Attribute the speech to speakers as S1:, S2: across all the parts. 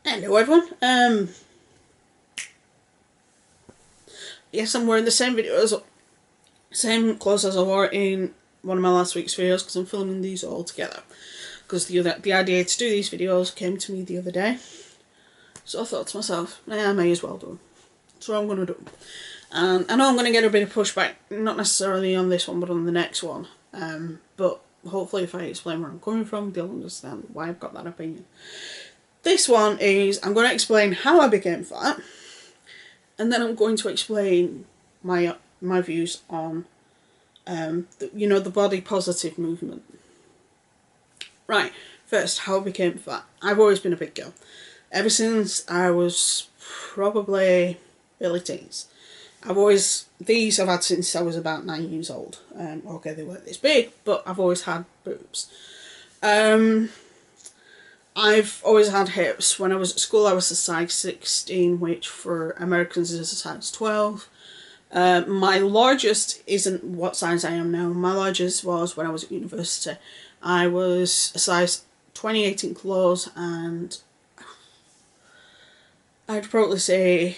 S1: Hello everyone. Yes, I'm wearing the same clothes as I wore in one of my last week's videos because I'm filming these all together. Because the idea to do these videos came to me the other day, so I thought to myself, I may as well do them. So I'm going to do them. And I know I'm going to get a bit of pushback, not necessarily on this one, but on the next one. But hopefully, if I explain where I'm coming from, they'll understand why I've got that opinion. This one is, I'm going to explain how I became fat, and then I'm going to explain my views on, the body positive movement. Right, first, how I became fat. I've always been a big girl. Ever since I was probably early teens. These I've had since I was about 9 years old. Okay, they weren't this big, but I've always had boobs. I've always had hips. When I was at school, I was a size 16, which for Americans is a size 12. My largest isn't what size I am now. My largest was when I was at university. I was a size 28 in clothes, and I'd probably say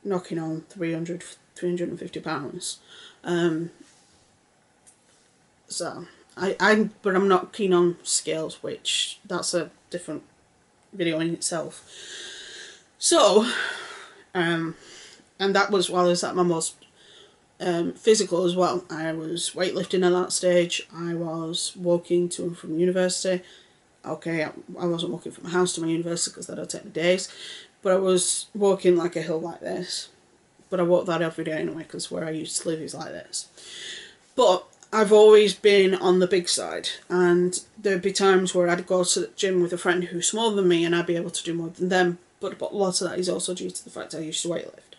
S1: knocking on 350 pounds. But I'm not keen on scales, which that's a different video in itself. So, and that was while I was at my most physical as well. I was weightlifting at that stage. I was walking to and from university. Okay, I wasn't walking from my house to my university because that'll take me days, but I was walking like a hill like this. But I walk that every day anyway because where I used to live is like this. But I've always been on the big side, and there'd be times where I'd go to the gym with a friend who's smaller than me and I'd be able to do more than them, but a lot of that is also due to the fact I used to weightlift.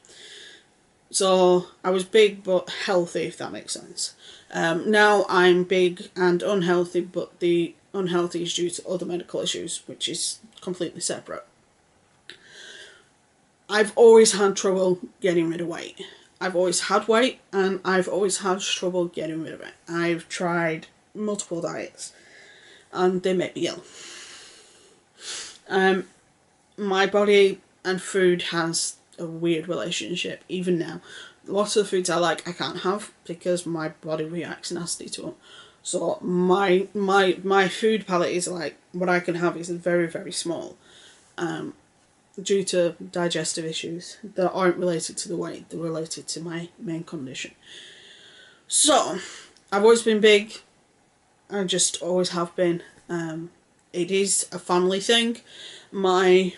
S1: So I was big but healthy, if that makes sense. Now I'm big and unhealthy, but the unhealthy is due to other medical issues, which is completely separate. I've always had trouble getting rid of weight. I've always had weight, and I've always had trouble getting rid of it. I've tried multiple diets, and they make me ill. My body and food has a weird relationship, even now. Lots of the foods I like, I can't have, because my body reacts nasty to them. So my food palette is like, what I can have is very, very small. Due to digestive issues that aren't related to the weight, they're related to my main condition. So, I've always been big. I just always have been. It is a family thing. My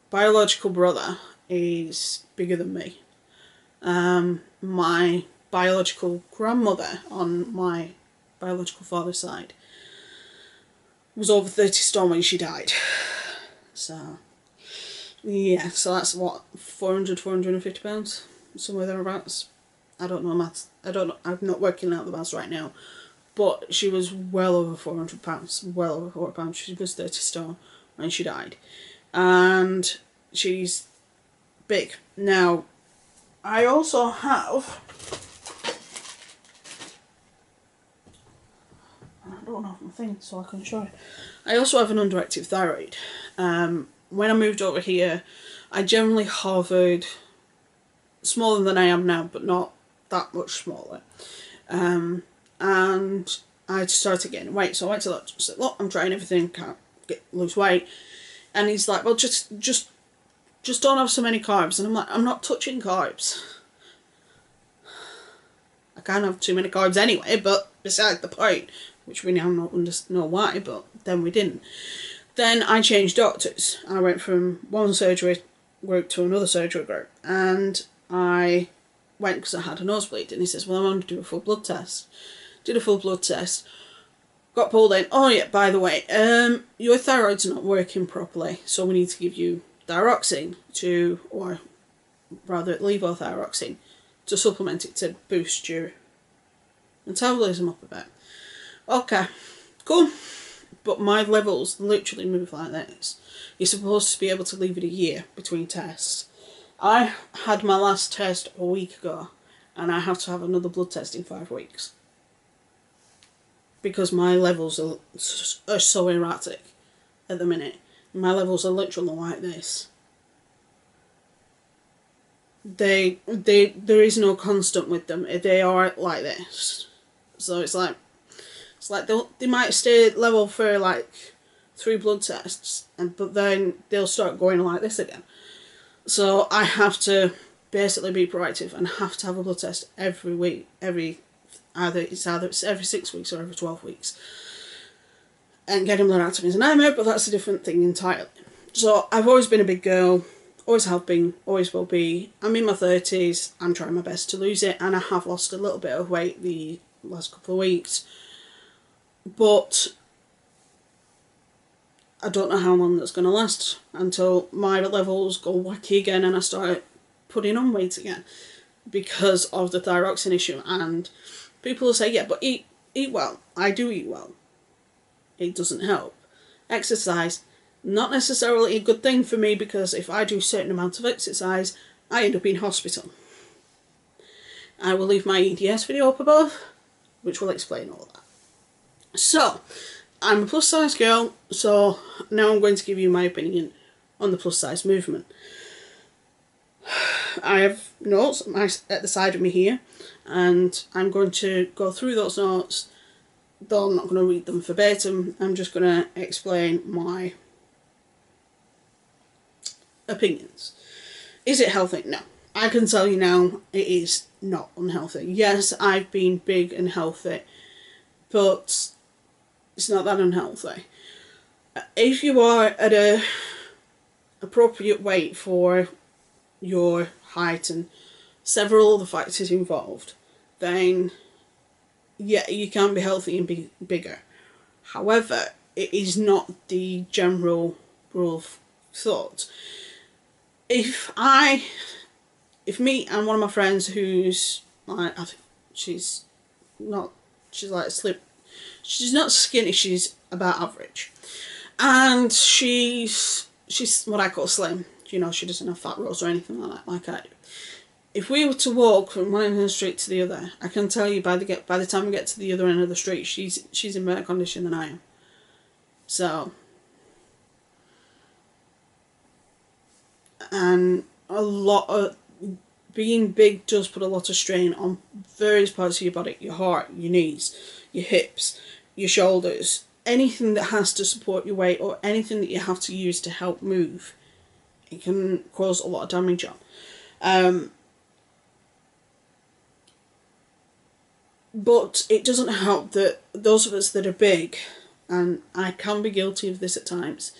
S1: biological brother is bigger than me. My biological grandmother on my biological father's side was over 30 stone when she died. So, yeah, so that's what, 450 pounds? Somewhere thereabouts. I don't know maths. I'm not working out the maths right now. But she was well over 400 pounds. Well over 400 pounds. She was 30 stone when she died. And she's big. Now, I also have... I don't have my thing, so I can show you. I also have an underactive thyroid. When I moved over here, I generally hovered smaller than I am now, but not that much smaller. And I started getting weight, so I went to the doctor and said, look, I'm trying everything, can't lose weight. And he's like, well, just don't have so many carbs. And I'm like, I'm not touching carbs. I can't have too many carbs anyway, but beside the point, which we now know why, but then we didn't. Then I changed doctors. I went from one surgery group to another surgery group, and I went because I had a nosebleed, and he says, well, I'm going to do a full blood test. Did a full blood test, got pulled in. Oh yeah, by the way, your thyroid's not working properly, so we need to give you thyroxine or rather levothyroxine, to supplement it to boost your metabolism up a bit. Okay, cool. But my levels literally move like this. You're supposed to be able to leave it a year between tests. I had my last test a week ago, and I have to have another blood test in 5 weeks. Because my levels are so erratic at the minute. my levels are literally like this. There is no constant with them. They are like this. So it's like they might stay level for like 3 blood tests, but then they'll start going like this again. So I have to basically be proactive and have to have a blood test every week, either it's every 6 weeks or every 12 weeks. And getting blood out of me is a nightmare, but that's a different thing entirely. So I've always been a big girl, always have been, always will be. I'm in my 30s, I'm trying my best to lose it, and I have lost a little bit of weight the last couple of weeks. But I don't know how long that's going to last until my levels go wacky again and I start putting on weight again because of the thyroxine issue. And people will say, yeah, but eat well. I do eat well. It doesn't help. Exercise, not necessarily a good thing for me, because if I do a certain amount of exercise, I end up in hospital. I will leave my EDS video up above, which will explain all that. So, I'm a plus size girl, so now I'm going to give you my opinion on the plus size movement. I have notes at the side of me here, and I'm going to go through those notes, though I'm not going to read them verbatim. I'm just going to explain my opinions. Is it healthy? No. I can tell you now, it is not unhealthy. Yes, I've been big and healthy, but it's not that unhealthy. If you are at a appropriate weight for your height and several other factors involved, then yeah, you can be healthy and be bigger. However, it is not the general rule of thought. If me and one of my friends who's like, I think she's not skinny, she's about average, and she's what I call slim. You know, she doesn't have fat rolls or anything like that, like I do. If we were to walk from one end of the street to the other, I can tell you by the time we get to the other end of the street, she's in better condition than I am. So, and a lot of being big does put a lot of strain on various parts of your body: your heart, your knees, your hips, your shoulders, anything that has to support your weight or anything that you have to use to help move. It can cause a lot of damage on. But it doesn't help that those of us that are big, and I can be guilty of this at times,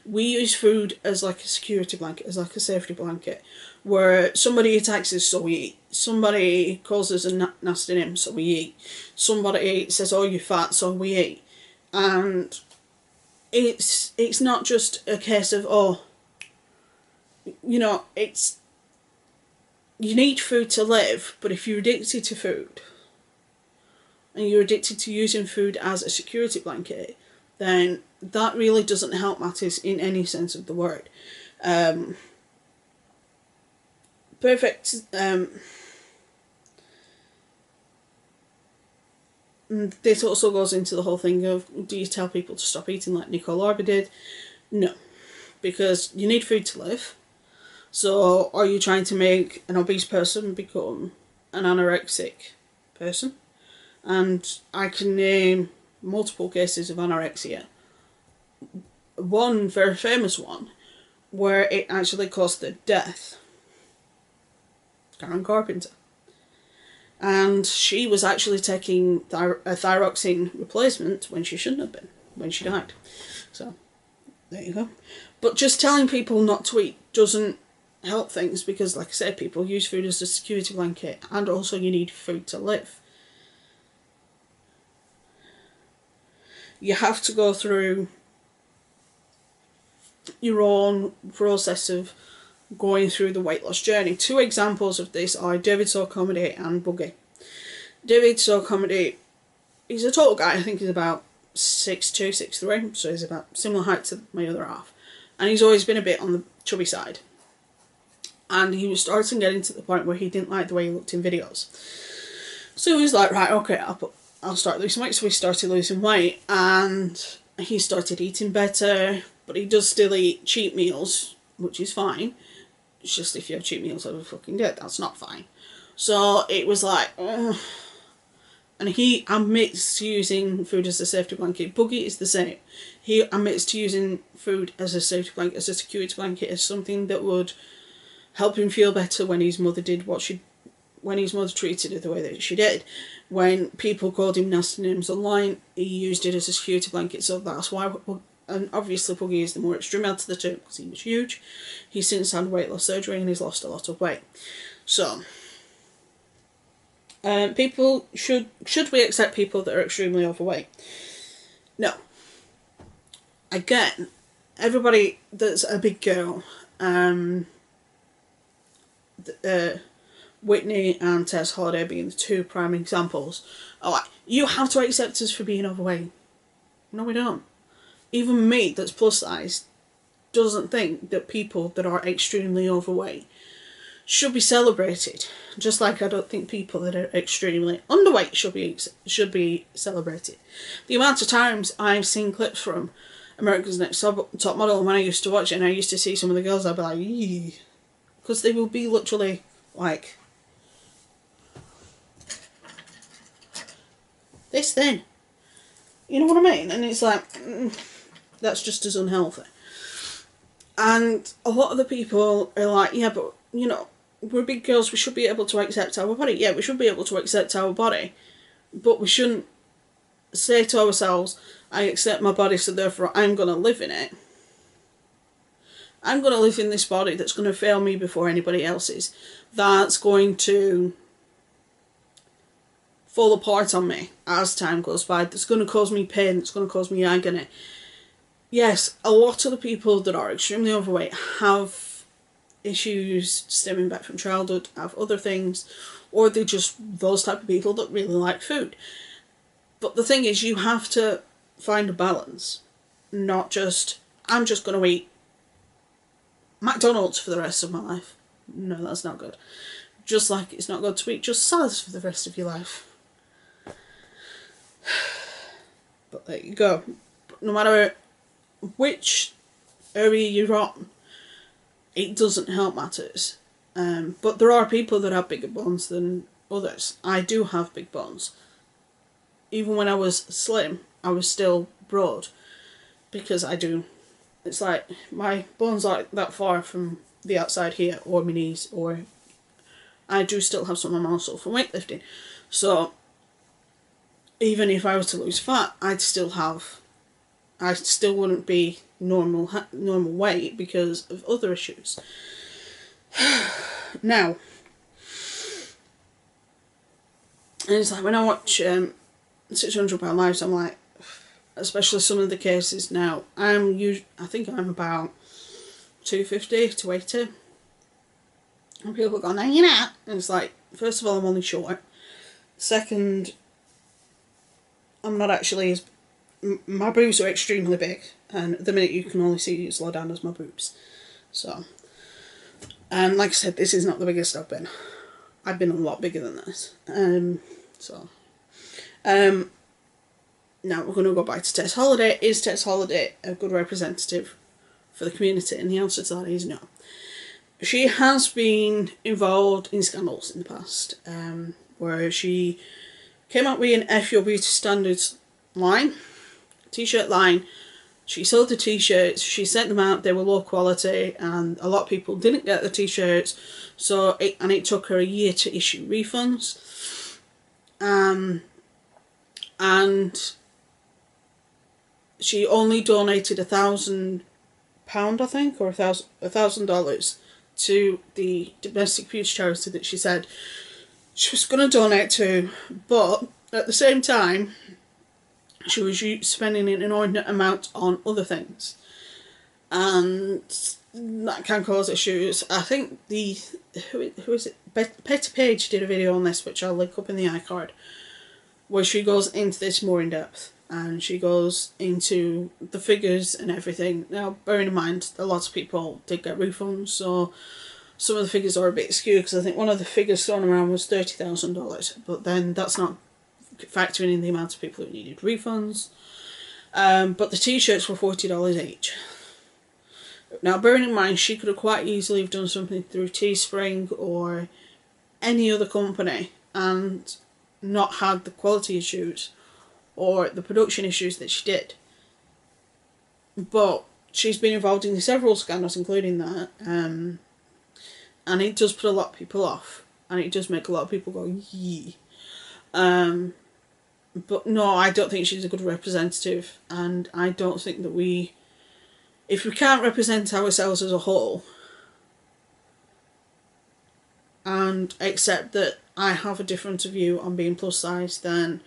S1: we use food as like a security blanket, as like a safety blanket, where somebody attacks us, so we eat. Somebody calls us a nasty name, so we eat. Somebody says, oh, you're fat, so we eat. And it's not just a case of, oh, you know, you need food to live, but if you're addicted to food, and you're addicted to using food as a security blanket, then that really doesn't help matters in any sense of the word. This also goes into the whole thing of, do you tell people to stop eating like Nicole Arbour did? No, because you need food to live. So are you trying to make an obese person become an anorexic person? And I can name multiple cases of anorexia. One very famous one where it actually caused the death. Karen Carpenter. And she was actually taking a thyroxine replacement when she shouldn't have been, when she died. So, there you go. But just telling people not to eat doesn't help things, because like I said, people use food as a security blanket, and also you need food to live. You have to go through your own process of going through the weight loss journey. Two examples of this are David So Comedy and Boogie. David So Comedy, he's a tall guy. I think he's about 6'2", 6'3", so he's about similar height to my other half. And he's always been a bit on the chubby side. And he was starting getting to the point where he didn't like the way he looked in videos. So he was like, right, okay, I'll start losing weight. So he started losing weight, and he started eating better. but he does still eat cheap meals, which is fine. It's just if you have cheap meals every fucking day, that's not fine. So it was like, ugh. And he admits to using food as a safety blanket. Buggy is the same. He admits to using food as a safety blanket, as a security blanket, as something that would help him feel better when his mother did when his mother treated her the way that she did. When people called him nasty names online, he used it as a security blanket. So that's why, and obviously Buggy is the more extreme out of the two because he was huge. He's since had weight loss surgery and he's lost a lot of weight. So, people should we accept people that are extremely overweight? No. Again, everybody that's a big girl, Whitney and Tess Holiday being the two prime examples, are like, you have to accept us for being overweight. No, we don't. Even me, that's plus size, doesn't think that people that are extremely overweight should be celebrated. Just like I don't think people that are extremely underweight should be celebrated. The amount of times I've seen clips from America's Next Top Model, and when I used to watch it and I used to see some of the girls, I'd be like, eee. Because they will be literally like this thin. You know what I mean? And it's like, that's just as unhealthy. And a lot of the people are like, yeah, but, you know, we're big girls, we should be able to accept our body. Yeah, we should be able to accept our body. But we shouldn't say to ourselves, I accept my body, so therefore I'm going to live in it. I'm going to live in this body that's going to fail me before anybody else's. That's going to fall apart on me as time goes by. That's going to cause me pain. That's going to cause me agony. Yes, a lot of the people that are extremely overweight have issues stemming back from childhood, have other things, or they're just those type of people that really like food. But the thing is, you have to find a balance. Not just, I'm just going to eat McDonald's for the rest of my life. No, that's not good. Just like it's not good to eat just salads for the rest of your life. But there you go. No matter which area you're on, it doesn't help matters. But there are people that have bigger bones than others. I do have big bones. Even when I was slim, I was still broad. Because I do. It's like my bones aren't that far from the outside here, or my knees, or I do still have some of my muscle from weightlifting. So even if I was to lose fat, I still wouldn't be normal weight because of other issues. Now, and it's like when I watch 600 Pound Lives, I'm like, especially some of the cases now, I think I'm about 250, 280. And people go, no, you're not. And it's like, first of all, I'm only short. Second, I'm not actually as... My boobs are extremely big. And at the minute you can only see as low down as my boobs. So, and like I said, this is not the biggest I've been. I've been a lot bigger than this. Now we're going to go back to Tess Holiday. Is Tess Holiday a good representative for the community? And the answer to that is no. She has been involved in scandals in the past, where she came out with an F Your Beauty Standards line, t-shirt line. She sold the t-shirts, she sent them out, they were low quality, and a lot of people didn't get the t-shirts, so it took her a year to issue refunds. And she only donated £1,000, I think, or $1,000 to the domestic abuse charity that she said she was going to donate to, but at the same time she was spending an inordinate amount on other things, and that can cause issues. I think who is it? Petty Page did a video on this, which I'll link up in the iCard, where she goes into this more in depth, and she goes into the figures and everything. Now, bearing in mind, a lot of people did get refunds, so some of the figures are a bit skewed, because I think one of the figures thrown around was $30,000, but then that's not factoring in the amount of people who needed refunds. But the t-shirts were $40 each. Now, bearing in mind, she could have quite easily have done something through Teespring or any other company and not had the quality issues or the production issues that she did. But she's been involved in several scandals, including that, and it does put a lot of people off, and it does make a lot of people go, yee. But no, I don't think she's a good representative, and I don't think that if we can't represent ourselves as a whole, and accept that I have a different view on being plus size than,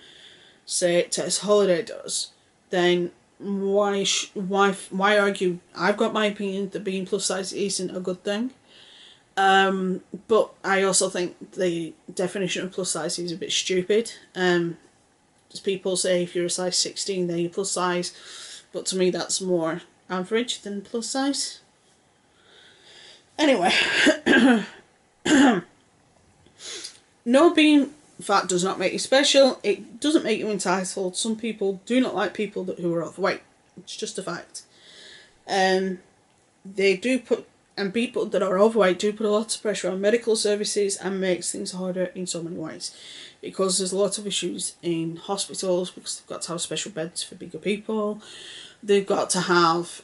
S1: say, Tess Holiday does, then why argue? I've got my opinion that being plus size isn't a good thing. But I also think the definition of plus size is a bit stupid. As people say, if you're a size 16, then you're plus size. But to me, that's more average than plus size. Anyway, no, being fat does not make you special. It doesn't make you entitled. Some people do not like people who are overweight. It's just a fact. They do put, and people that are overweight do put a lot of pressure on medical services and makes things harder in so many ways. Because there's a lot of issues in hospitals, because they've got to have special beds for bigger people. They've got to have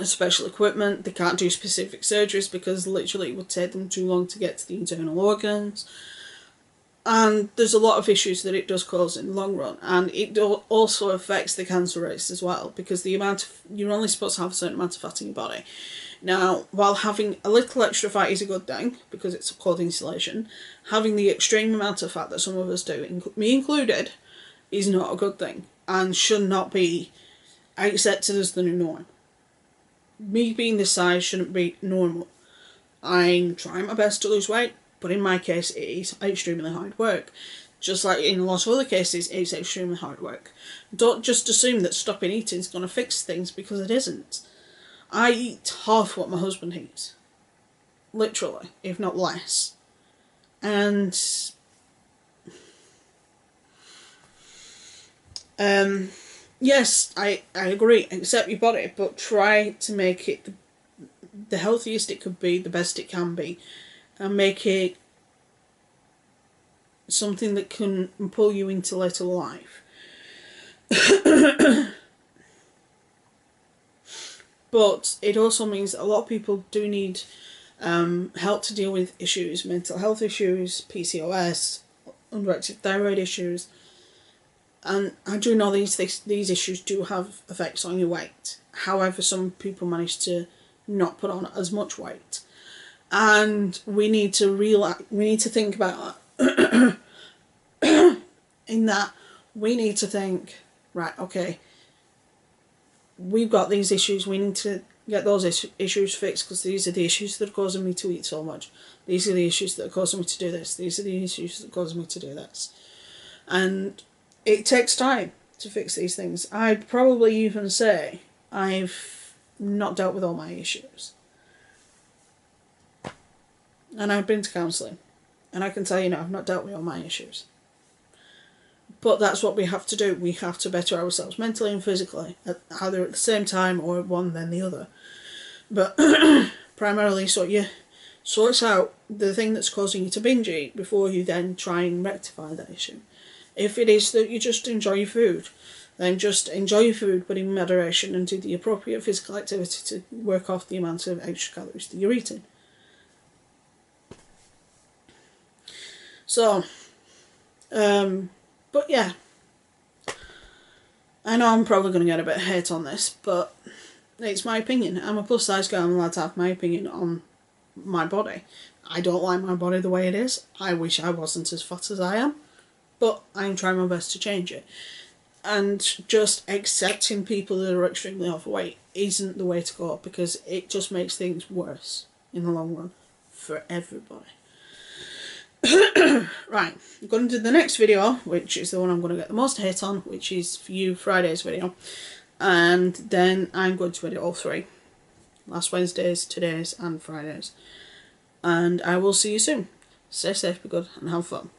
S1: special equipment. They can't do specific surgeries because literally it would take them too long to get to the internal organs. And there's a lot of issues that it does cause in the long run. And it also affects the cancer rates as well, because the amount of, you're only supposed to have a certain amount of fat in your body. Now, while having a little extra fat is a good thing, because it's called insulation, having the extreme amount of fat that some of us do, me included, is not a good thing, and should not be accepted as the new norm. Me being this size shouldn't be normal. I'm trying my best to lose weight, but in my case it is extremely hard work. Just like in a lot of other cases, it's extremely hard work. Don't just assume that stopping eating is going to fix things, because it isn't. I eat half what my husband eats. Literally, if not less. And yes, I agree, accept your body, but try to make it the healthiest it could be, the best it can be, and make it something that can pull you into later life. But it also means that a lot of people do need help to deal with issues, mental health issues, PCOS, underactive thyroid issues. And I do know these issues do have effects on your weight. However, some people manage to not put on as much weight. And we need to think about that. In that, we need to think, right, okay, we've got these issues, we need to get those issues fixed, because these are the issues that are causing me to eat so much. These are the issues that are causing me to do this. These are the issues that are causing me to do this. And it takes time to fix these things. I'd probably even say I've not dealt with all my issues. And I've been to counselling, and I can tell you now, I've not dealt with all my issues. But that's what we have to do. We have to better ourselves mentally and physically, either at the same time or one then the other. But primarily, so you sort out the thing that's causing you to binge eat before you then try and rectify that issue. If it is that you just enjoy your food, then just enjoy your food, but in moderation, and do the appropriate physical activity to work off the amount of extra calories that you're eating. So, but yeah, I know I'm probably going to get a bit of hate on this, but it's my opinion. I'm a plus size girl, I'm allowed to have my opinion on my body. I don't like my body the way it is. I wish I wasn't as fat as I am, but I'm trying my best to change it. And just accepting people that are extremely overweight isn't the way to go, because it just makes things worse in the long run for everybody. Right, I'm going to do the next video, which is the one I'm going to get the most hate on, which is for you, Friday's video. And then I'm going to edit all three. Last Wednesdays, today's, and Fridays. And I will see you soon. Stay safe, be good, and have fun.